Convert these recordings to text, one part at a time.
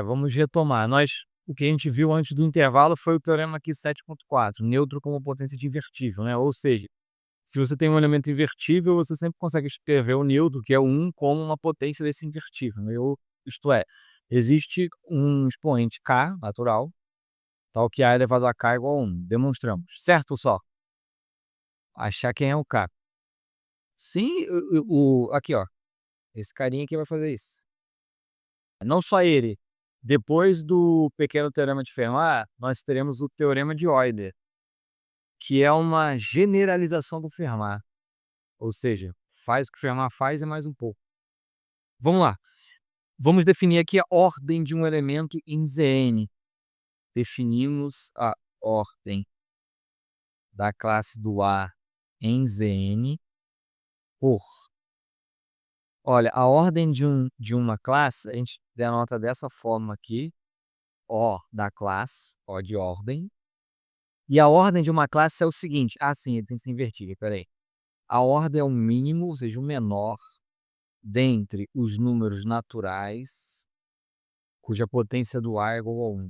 Vamos retomar. O que a gente viu antes do intervalo foi o teorema aqui 7.4, neutro como potência de invertível, né? Ou seja, se você tem um elemento invertível, você sempre consegue escrever o neutro, que é o 1, como uma potência desse invertível, né? Isto é, existe um expoente k natural, tal que a elevado a k é igual a 1. Demonstramos. Certo, pessoal? Achar quem é o k. Sim, aqui, ó. Esse carinha aqui vai fazer isso. Não só ele. Depois do pequeno teorema de Fermat, nós teremos o teorema de Euler, que é uma generalização do Fermat. Ou seja, faz o que o Fermat faz e mais um pouco. Vamos lá. Vamos definir aqui a ordem de um elemento em Zn. Definimos a ordem da classe do A em Zn por... Olha, a ordem de uma classe, a gente denota dessa forma aqui, O da classe, O de ordem. E a ordem de uma classe é o seguinte, sim, ele tem que se invertir, peraí. A ordem é o mínimo, ou seja, o menor, dentre os números naturais, cuja potência do A é igual a 1.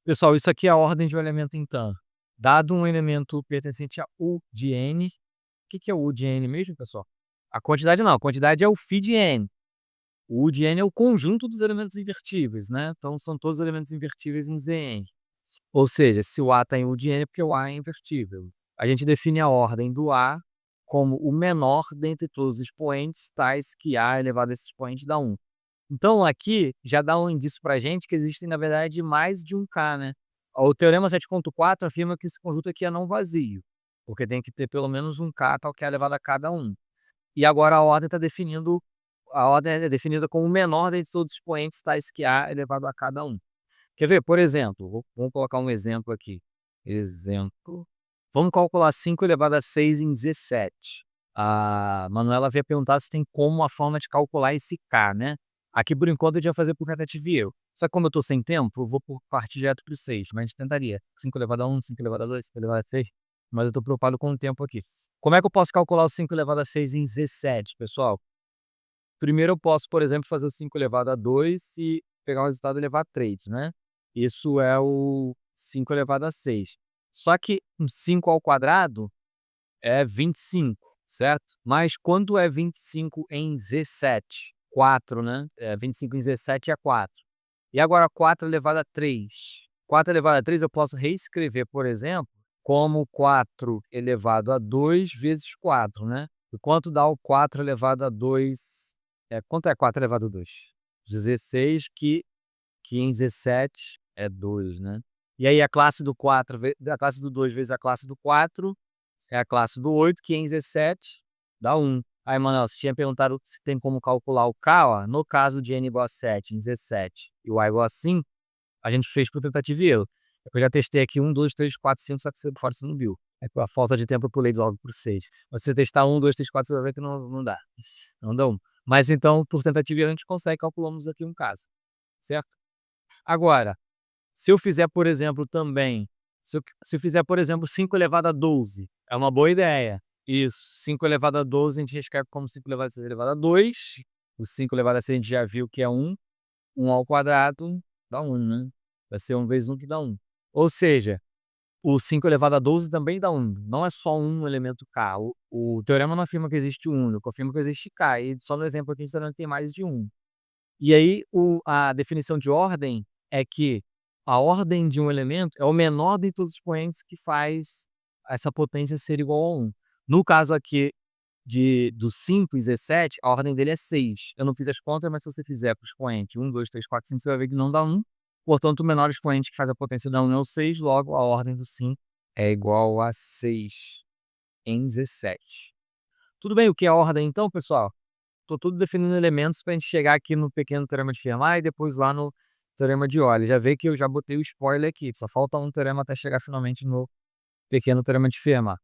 Pessoal, isso aqui é a ordem de um elemento então. Dado um elemento pertencente a U de N, o que é o U de N mesmo, pessoal? A quantidade não, a quantidade é o φ de N. O U de N é o conjunto dos elementos invertíveis, né? Então, são todos elementos invertíveis em Zn. Ou seja, se o A está em U de N é porque o A é invertível. A gente define a ordem do A como o menor dentre todos os expoentes, tais que A elevado a esse expoente dá 1. Então, aqui já dá um indício para a gente que existem, na verdade, mais de um K, né? O teorema 7.4 afirma que esse conjunto aqui é não vazio, porque tem que ter pelo menos um K tal que é elevado a cada um. E agora a ordem é definida como o menor dentre todos os expoentes, tais que A elevado a cada um. Quer ver? Por exemplo, vamos colocar um exemplo aqui. Exemplo. Vamos calcular 5 elevado a 6 em Z7. A Manuela havia perguntado se tem como a forma de calcular esse K, né? Aqui, por enquanto, a gente vai fazer por tentativa e erro. Só que como eu estou sem tempo, eu vou partir direto para o 6, mas a gente tentaria. 5 elevado a 1, 5 elevado a 2, 5 elevado a 6. Mas eu estou preocupado com o tempo aqui. Como é que eu posso calcular o 5 elevado a 6 em Z7, pessoal? Primeiro eu posso, por exemplo, fazer o 5 elevado a 2 e pegar o resultado elevado a 3, né? Isso é o 5 elevado a 6. Só que 5 ao quadrado é 25, certo? Mas quando é 25 em Z7? 4, né? 25 em Z7 é 4. E agora 4 elevado a 3. 4 elevado a 3 eu posso reescrever, por exemplo, como 4 elevado a 2 vezes 4, né? E quanto dá o 4 elevado a 2? Quanto é 4 elevado a 2? 16, que em Z7 é 2, né? E aí a classe do 4, a classe do 2 vezes a classe do 4 é a classe do 8, que em Z7 dá 1. Aí, Manuel, você tinha perguntado se tem como calcular o K, ó. No caso de N igual a 7 em Z7 e o A igual a 5, a gente fez por tentativa e erro. Eu já testei aqui 1, 2, 3, 4, 5, só que você fora você não viu. Aí, por a falta de tempo, eu pulei logo por 6. Mas se você testar 1, 2, 3, 4, você vai ver que não dá. Não dá 1. Mas então, por tentativa e erro, a gente consegue, calculamos aqui um caso. Certo? Agora, se eu fizer, por exemplo, também, se eu fizer, por exemplo, 5 elevado a 12, é uma boa ideia. Isso, 5 elevado a 12 a gente reescreve como 5 elevado a 6 elevado a 2. O 5 elevado a 6 a gente já viu que é 1. 1 ao quadrado dá 1, né? Vai ser 1 vezes 1 que dá 1. Ou seja, o 5 elevado a 12 também dá 1. Não é só um elemento K. O teorema não afirma que existe um único, afirma que existe K. E só no exemplo aqui a gente está vendo que tem mais de um. E aí, a definição de ordem é que a ordem de um elemento é o menor de todos os expoentes que faz essa potência ser igual a 1. No caso aqui do 5 e Z7, a ordem dele é 6. Eu não fiz as contas, mas se você fizer para o expoente 1, 2, 3, 4, 5, você vai ver que não dá 1. Portanto, o menor expoente que faz a potência da 1 é o 6, logo a ordem do 5 é igual a 6 em Z7. Tudo bem o que é a ordem então, pessoal? Estou tudo definindo elementos para a gente chegar aqui no pequeno teorema de Fermat e depois lá no teorema de Euler. Já vê que eu já botei o spoiler aqui, só falta um teorema até chegar finalmente no pequeno teorema de Fermat.